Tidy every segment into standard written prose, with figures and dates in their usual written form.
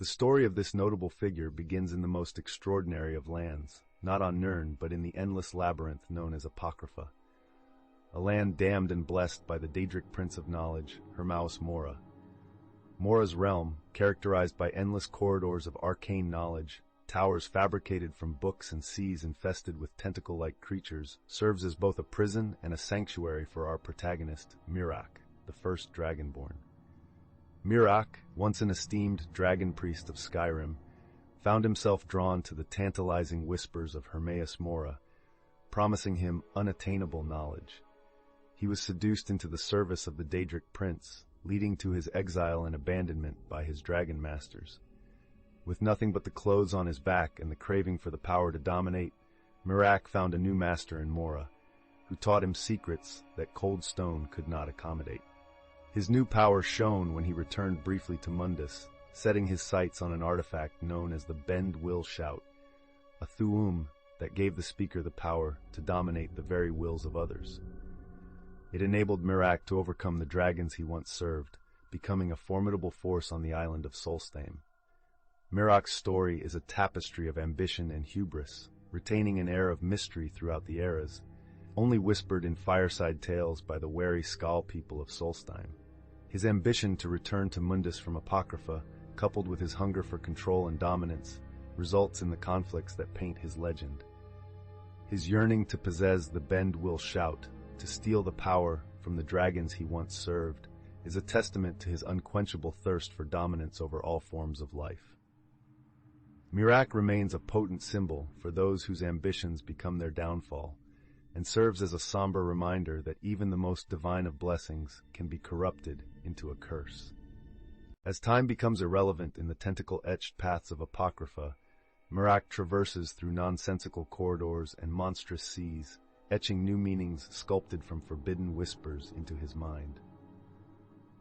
The story of this notable figure begins in the most extraordinary of lands, not on Nirn, but in the endless labyrinth known as Apocrypha, a land damned and blessed by the Daedric Prince of Knowledge, Hermaeus Mora. Mora's realm, characterized by endless corridors of arcane knowledge, towers fabricated from books and seas infested with tentacle-like creatures, serves as both a prison and a sanctuary for our protagonist, Miraak, the first Dragonborn. Miraak, once an esteemed dragon priest of Skyrim, found himself drawn to the tantalizing whispers of Hermaeus Mora, promising him unattainable knowledge. He was seduced into the service of the Daedric Prince, leading to his exile and abandonment by his dragon masters. With nothing but the clothes on his back and the craving for the power to dominate, Miraak found a new master in Mora, who taught him secrets that cold stone could not accommodate. His new power shone when he returned briefly to Mundus, setting his sights on an artifact known as the Bend Will Shout, a thu'um that gave the speaker the power to dominate the very wills of others. It enabled Miraak to overcome the dragons he once served, becoming a formidable force on the island of Solstheim. Miraak's story is a tapestry of ambition and hubris, retaining an air of mystery throughout the eras, only whispered in fireside tales by the wary Skal people of Solstheim. His ambition to return to Mundus from Apocrypha, coupled with his hunger for control and dominance, results in the conflicts that paint his legend. His yearning to possess the Bend Will Shout, to steal the power from the dragons he once served, is a testament to his unquenchable thirst for dominance over all forms of life. Miraak remains a potent symbol for those whose ambitions become their downfall, and serves as a somber reminder that even the most divine of blessings can be corrupted into a curse. As time becomes irrelevant in the tentacle-etched paths of Apocrypha, Miraak traverses through nonsensical corridors and monstrous seas, etching new meanings sculpted from forbidden whispers into his mind.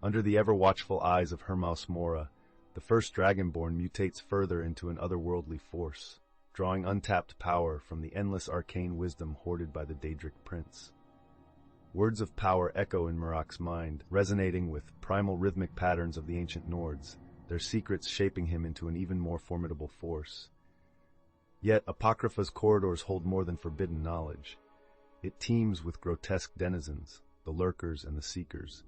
Under the ever-watchful eyes of Hermaeus Mora, the first Dragonborn mutates further into an otherworldly force, drawing untapped power from the endless arcane wisdom hoarded by the Daedric Prince. Words of power echo in Miraak's mind, resonating with primal rhythmic patterns of the ancient Nords, their secrets shaping him into an even more formidable force. Yet Apocrypha's corridors hold more than forbidden knowledge. It teems with grotesque denizens, the lurkers and the seekers.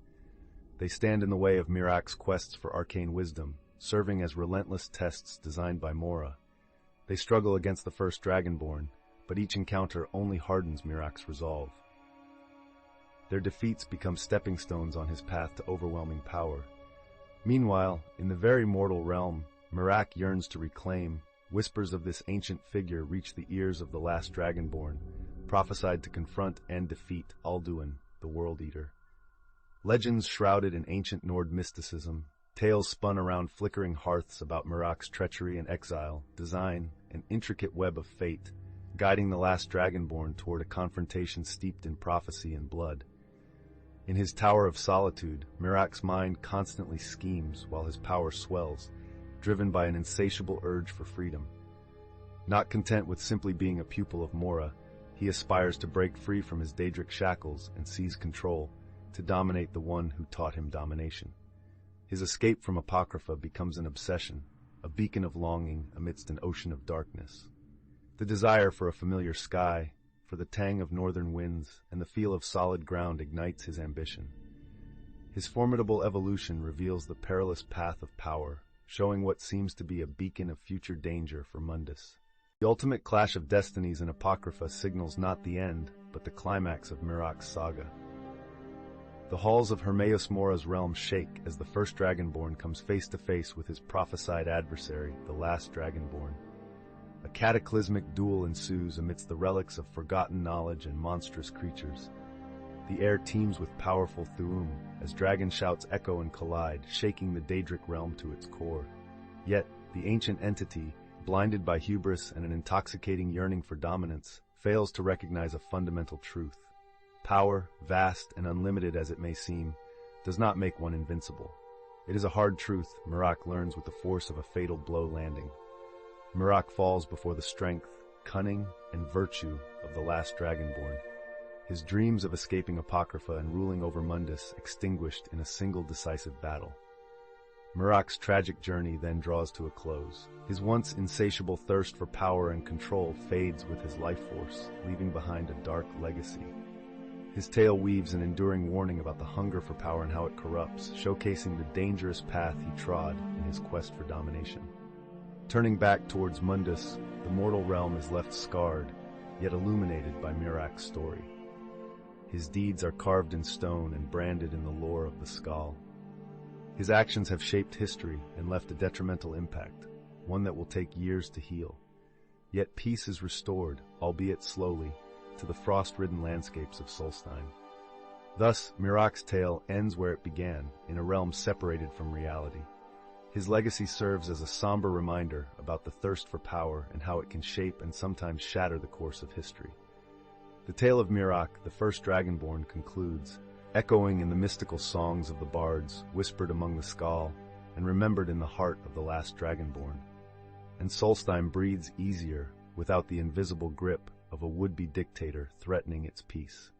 They stand in the way of Miraak's quests for arcane wisdom, serving as relentless tests designed by Mora. They struggle against the first Dragonborn, but each encounter only hardens Miraak's resolve. Their defeats become stepping stones on his path to overwhelming power. Meanwhile, in the very mortal realm Miraak yearns to reclaim, whispers of this ancient figure reach the ears of the last Dragonborn, prophesied to confront and defeat Alduin, the World Eater. Legends shrouded in ancient Nord mysticism, tales spun around flickering hearths about Miraak's treachery and exile, design an intricate web of fate, guiding the last Dragonborn toward a confrontation steeped in prophecy and blood. In his Tower of Solitude, Miraak's mind constantly schemes while his power swells, driven by an insatiable urge for freedom. Not content with simply being a pupil of Mora, he aspires to break free from his Daedric shackles and seize control, to dominate the one who taught him domination. His escape from Apocrypha becomes an obsession, a beacon of longing amidst an ocean of darkness. The desire for a familiar sky, for the tang of northern winds, and the feel of solid ground ignites his ambition. His formidable evolution reveals the perilous path of power, showing what seems to be a beacon of future danger for Mundus. The ultimate clash of destinies in Apocrypha signals not the end, but the climax of Miraak's saga. The halls of Hermaeus Mora's realm shake as the first Dragonborn comes face to face with his prophesied adversary, the last Dragonborn. A cataclysmic duel ensues amidst the relics of forgotten knowledge and monstrous creatures. The air teems with powerful thu'um as dragon shouts echo and collide, shaking the Daedric realm to its core. Yet, the ancient entity, blinded by hubris and an intoxicating yearning for dominance, fails to recognize a fundamental truth. Power, vast and unlimited as it may seem, does not make one invincible. It is a hard truth Miraak learns with the force of a fatal blow landing. Miraak falls before the strength, cunning, and virtue of the last Dragonborn, his dreams of escaping Apocrypha and ruling over Mundus extinguished in a single decisive battle. Miraak's tragic journey then draws to a close. His once insatiable thirst for power and control fades with his life force, leaving behind a dark legacy. His tale weaves an enduring warning about the hunger for power and how it corrupts, showcasing the dangerous path he trod in his quest for domination. Turning back towards Mundus, the mortal realm is left scarred, yet illuminated by Miraak's story. His deeds are carved in stone and branded in the lore of the Skal. His actions have shaped history and left a detrimental impact, one that will take years to heal. Yet peace is restored, albeit slowly, to the frost-ridden landscapes of Solstheim. Thus, Miraak's tale ends where it began, in a realm separated from reality. His legacy serves as a somber reminder about the thirst for power and how it can shape and sometimes shatter the course of history. The tale of Miraak, the first Dragonborn, concludes, echoing in the mystical songs of the bards, whispered among the Skal, and remembered in the heart of the last Dragonborn. And Solstheim breathes easier, without the invisible grip of a would-be dictator threatening its peace.